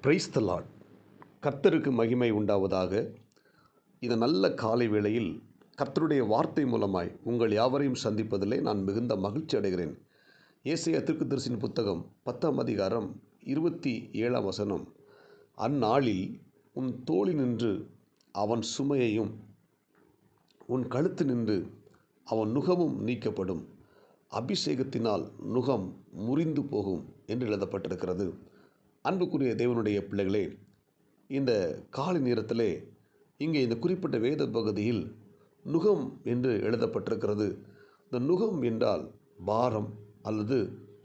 Praise the Lord. கர்த்தருக்கு மகிமை உண்டாவதாக. இந்த நல்ல காலை வேளையில் கர்த்தருடைய வார்த்தை மூலமாய் உங்கள் யாவரையும் சந்திப்பதிலே நான் மிகுந்த மகிழ்ச்சி அடைகிறேன். ஏசாயா தீர்க்கதரிசியின் புத்தகம் 10ஆம் அதிகாரம் 27ஆம் வசனம். அந்நாளில் உன் தோளினின்று அவன் சுமையையும் உன் கழுத்து நின்று அவன் நுகமும் நீக்கப்படும், அபிஷேகத்தினால் நுகம் முறிந்து போகும் என்று எழுதப்பட்டிருக்கிறது. அன்புக்குரிய தேவனுடைய பிள்ளைகளே, இந்த காலை நேரத்திலே இங்கே இந்த குறிப்பிட்ட வேத பகுதியில் நுகம் என்று எழுதப்பட்டிருக்கிறது. இந்த நுகம் என்றால் பாரம் அல்லது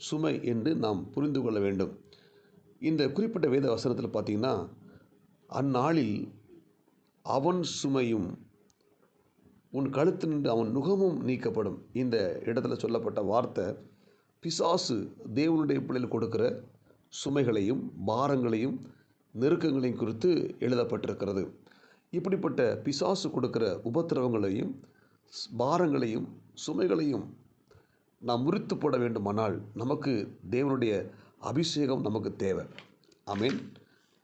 சுமை என்று நாம் புரிந்து கொள்ள வேண்டும். இந்த குறிப்பிட்ட வேத வசனத்தில் பார்த்தீங்கன்னா, அந்நாளில் அவன் சுமையும் உன் கழுத்து நின்று அவன் நுகமும் நீக்கப்படும். இந்த இடத்துல சொல்லப்பட்ட வார்த்தை பிசாசு தேவனுடைய பிள்ளைகள் கொடுக்கிற சுமைகளையும் பாரங்களையும் நெருக்கங்களையும் குறித்து எழுதப்பட்டிருக்கிறது. இப்படிப்பட்ட பிசாசு கொடுக்கிற உபத்திரவங்களையும் பாரங்களையும் சுமைகளையும் நாம் முறித்து போட வேண்டுமானால் நமக்கு தேவனுடைய அபிஷேகம் நமக்கு தேவை. ஆமென்.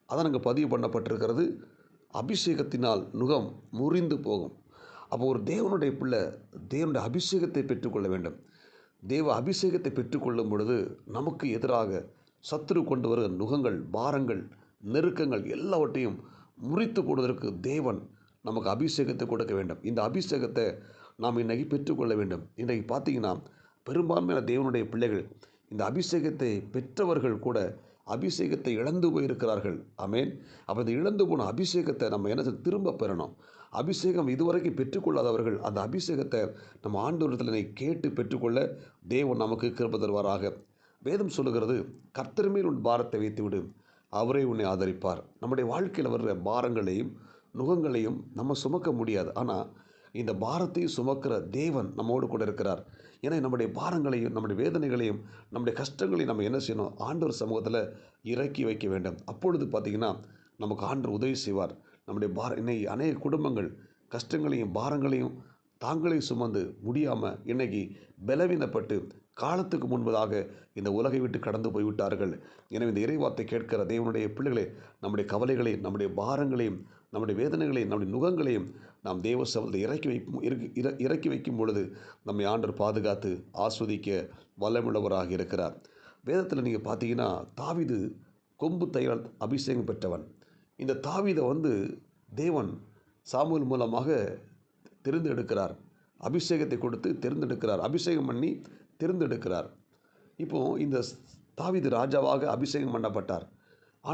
அதான் அங்கே பதிவு பண்ணப்பட்டிருக்கிறது. அபிஷேகத்தினால் நுகம் முறிந்து போகும். அப்போ ஒரு தேவனுடைய பிள்ளை தேவனுடைய அபிஷேகத்தை பெற்றுக்கொள்ள வேண்டும். தேவ அபிஷேகத்தை பெற்றுக்கொள்ளும் பொழுது நமக்கு எதிராக சத்துரு கொண்டு வருகிற நுகங்கள், பாரங்கள், நெருக்கங்கள் எல்லாவற்றையும் முறித்து போடுவதற்கு தேவன் நமக்கு அபிஷேகத்தை கொடுக்க வேண்டும். இந்த அபிஷேகத்தை நாம் இன்றைக்கி பெற்றுக்கொள்ள வேண்டும். இன்றைக்கு பார்த்தீங்கன்னா பெரும்பான்மையான தேவனுடைய பிள்ளைகள் இந்த அபிஷேகத்தை பெற்றவர்கள் கூட அபிஷேகத்தை இழந்து போயிருக்கிறார்கள். ஆமென். அப்போ இந்த இழந்து போன அபிஷேகத்தை நம்ம என்ன திரும்ப பெறணும். அபிஷேகம் இதுவரைக்கும் பெற்றுக்கொள்ளாதவர்கள் அந்த அபிஷேகத்தை நம்ம ஆண்டவரிடத்தில் கேட்டு பெற்றுக்கொள்ள தேவன் நமக்கு கிருபை தருவாராக. வேதம் சொல்லுகிறது, கர்த்தர் மேல் உன் பாரத்தை வைத்துவிடு, அவரே உன்னை ஆதரிப்பார். நம்முடைய வாழ்க்கையில் வர்ற பாரங்களையும் நுகங்களையும் நம்ம சுமக்க முடியாது. ஆனால் இந்த பாரத்தையும் சுமக்கிற தேவன் நம்மோடு கூட இருக்கிறார். ஏன்னா நம்முடைய பாரங்களையும் நம்முடைய வேதனைகளையும் நம்முடைய கஷ்டங்களையும் நம்ம என்ன செய்யணும், ஆண்டவர் சமூகத்தில் இறக்கி வைக்க வேண்டும். அப்பொழுது பார்த்திங்கன்னா நமக்கு ஆண்டவர் உதவி செய்வார். நம்முடைய இன்னைக்கு அநேக குடும்பங்கள் கஷ்டங்களையும் பாரங்களையும் தாங்களே சுமந்து முடியாமல் இன்னைக்கு பலவீனப்பட்டு காலத்துக்கு முன்பதாக இந்த உலகை விட்டு கடந்து போய்விட்டார்கள். எனவே இந்த இறைவார்த்தை கேட்கிற தேவனுடைய பிள்ளைகளே, நம்முடைய கவலைகளையும் நம்முடைய பாரங்களையும் நம்முடைய வேதனைகளையும் நம்முடைய நுகங்களையும் நாம் தேவ சமூகத்தில் இறக்கி வைக்கும் பொழுது நம்மை ஆண்டவர் பாதுகாத்து ஆஸ்வதிக்க வல்லமுள்ளவராக இருக்கிறார். வேதத்தில் நீங்கள் பார்த்தீங்கன்னா தாவீது கொம்பு தையால் அபிஷேகம் பெற்றவன். இந்த தாவீதை தேவன் சாமுவேல் மூலமாக தெரிந்தெடுக்கிறார். அபிஷேகத்தை கொடுத்து தெரிந்தெடுக்கிறார். அபிஷேகம் பண்ணி தெரிந்தெடுக்கிறார். இப்போது இந்த தாவீது ராஜாவாக அபிஷேகம் பண்ணப்பட்டார்.